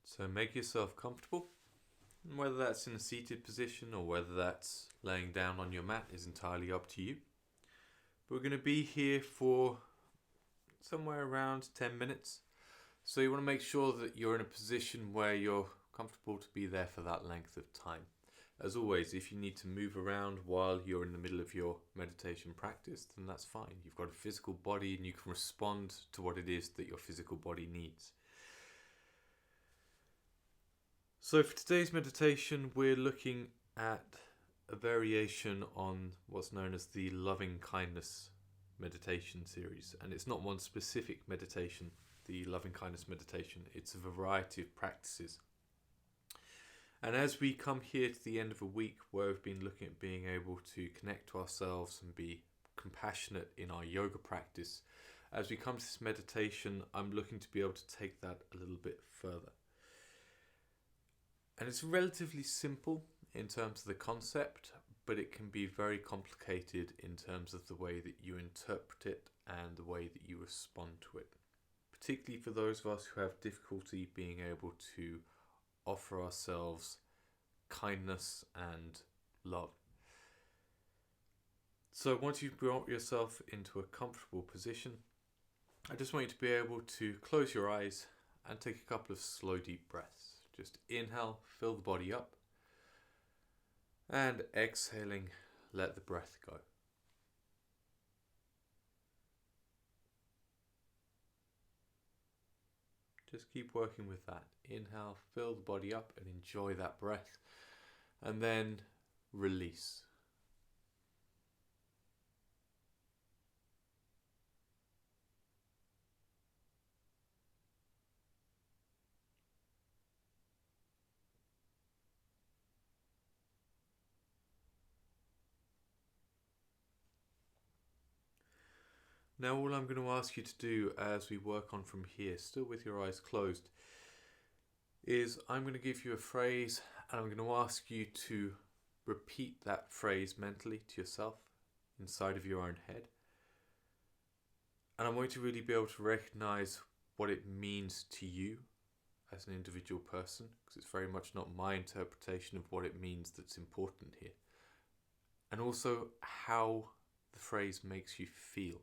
So make yourself comfortable, and whether that's in a seated position or whether that's laying down on your mat is entirely up to you. But we're going to be here for somewhere around 10 minutes. So you want to make sure that you're in a position where you're comfortable to be there for that length of time. As always, if you need to move around while you're in the middle of your meditation practice, then that's fine. You've got a physical body and you can respond to what it is that your physical body needs. So for today's meditation, we're looking at a variation on what's known as the loving kindness meditation series. And it's not one specific meditation, the loving kindness meditation. It's a variety of practices. And as we come here to the end of a week where we've been looking at being able to connect to ourselves and be compassionate in our yoga practice, as we come to this meditation, I'm looking to be able to take that a little bit further. And it's relatively simple in terms of the concept, but it can be very complicated in terms of the way that you interpret it and the way that you respond to it. Particularly for those of us who have difficulty being able to offer ourselves kindness and love. So once you've brought yourself into a comfortable position, I just want you to be able to close your eyes and take a couple of slow deep breaths. Just inhale, fill the body up, and exhaling, let the breath go. Just keep working with that. Inhale, fill the body up and enjoy that breath. And then release. Now all I'm going to ask you to do as we work on from here, still with your eyes closed, is I'm going to give you a phrase and I'm going to ask you to repeat that phrase mentally to yourself inside of your own head. And I want you to really be able to recognize what it means to you as an individual person, because it's very much not my interpretation of what it means that's important here. And also how the phrase makes you feel.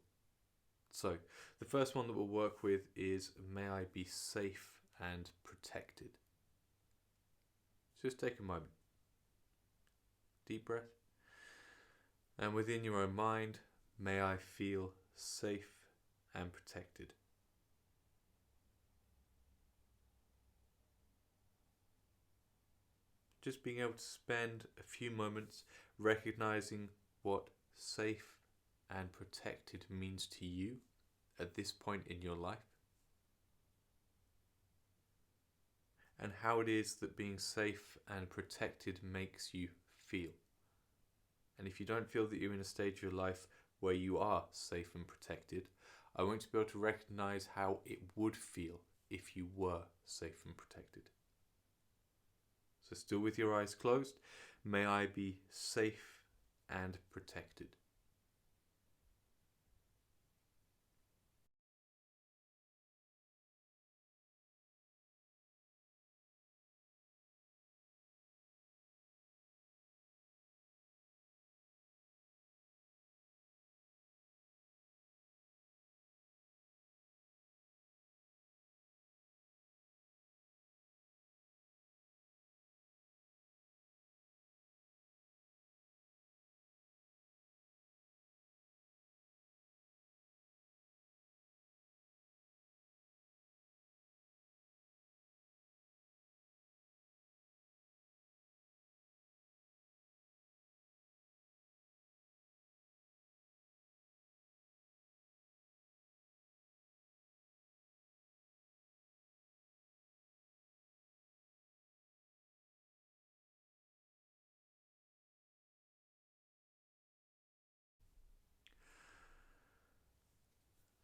So, the first one that we'll work with is, may I be safe and protected. Just take a moment. Deep breath. And within your own mind, may I feel safe and protected. Just being able to spend a few moments recognizing what safe and protected means to you at this point in your life, and how it is that being safe and protected makes you feel. And if you don't feel that you're in a stage of your life where you are safe and protected, I want you to be able to recognize how it would feel if you were safe and protected. So still with your eyes closed, may I be safe and protected.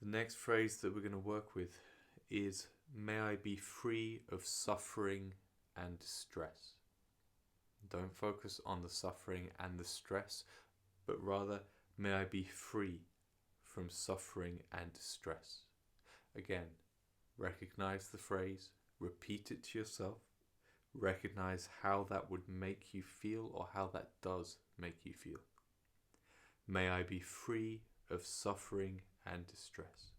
The next phrase that we're going to work with is, may I be free of suffering and distress. Don't focus on the suffering and the stress, but rather, may I be free from suffering and distress. Again, recognize the phrase, repeat it to yourself. Recognize how that would make you feel or how that does make you feel. May I be free of suffering and distress.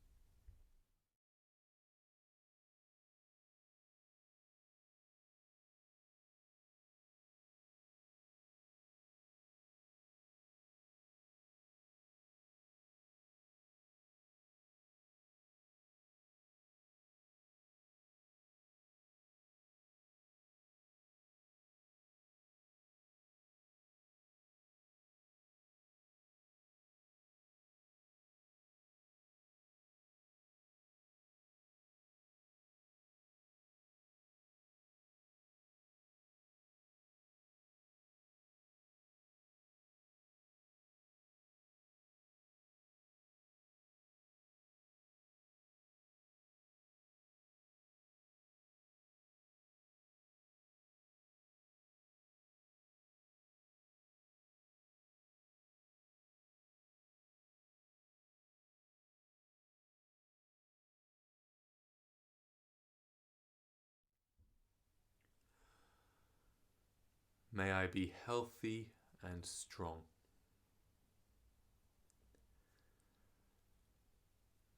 May I be healthy and strong.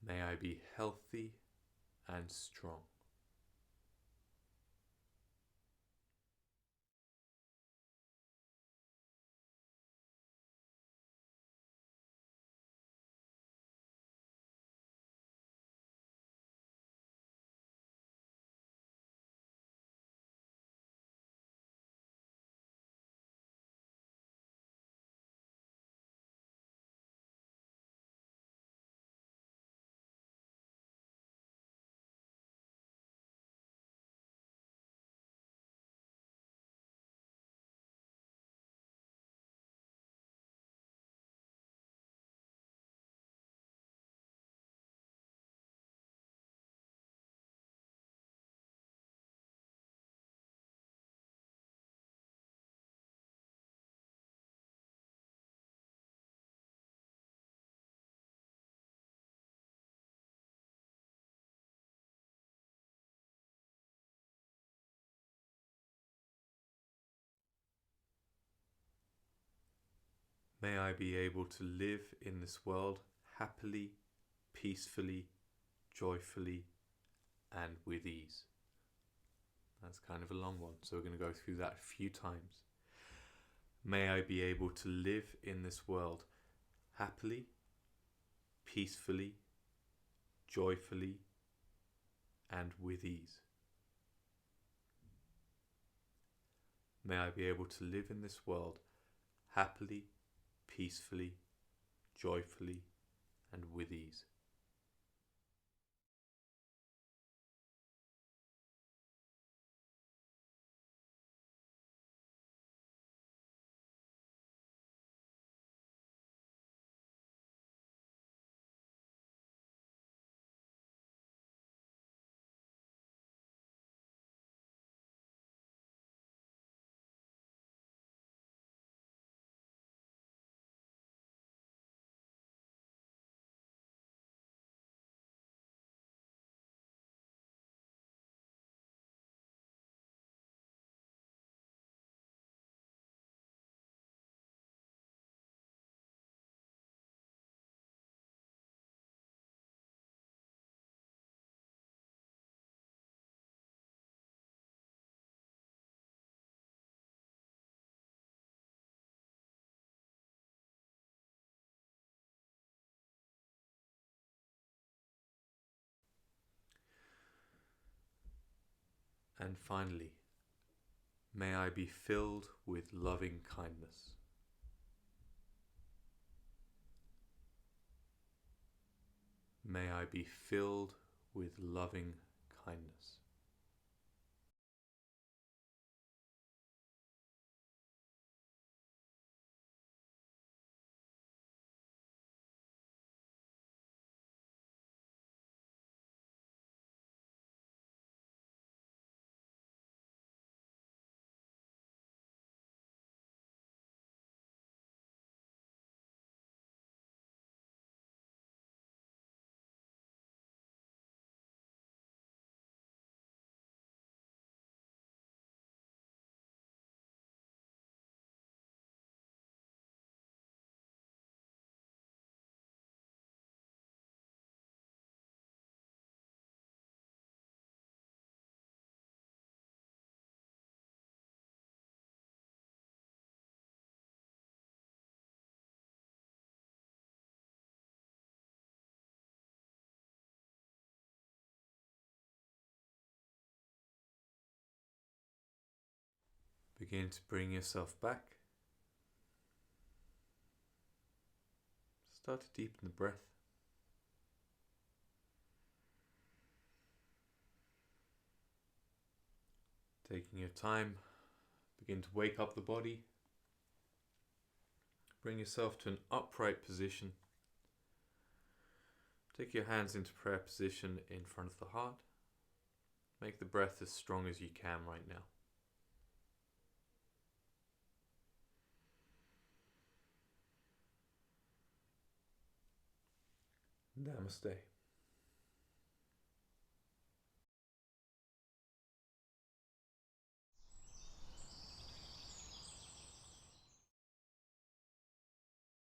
May I be healthy and strong. May I be able to live in this world happily, peacefully, joyfully, and with ease. That's kind of a long one, so we're going to go through that a few times. May I be able to live in this world happily, peacefully, joyfully, and with ease. May I be able to live in this world happily, peacefully, joyfully, and with ease. And finally, may I be filled with loving kindness. May I be filled with loving kindness. Begin to bring yourself back. Start to deepen the breath. Taking your time, begin to wake up the body. Bring yourself to an upright position. Take your hands into prayer position in front of the heart. Make the breath as strong as you can right now. Namaste.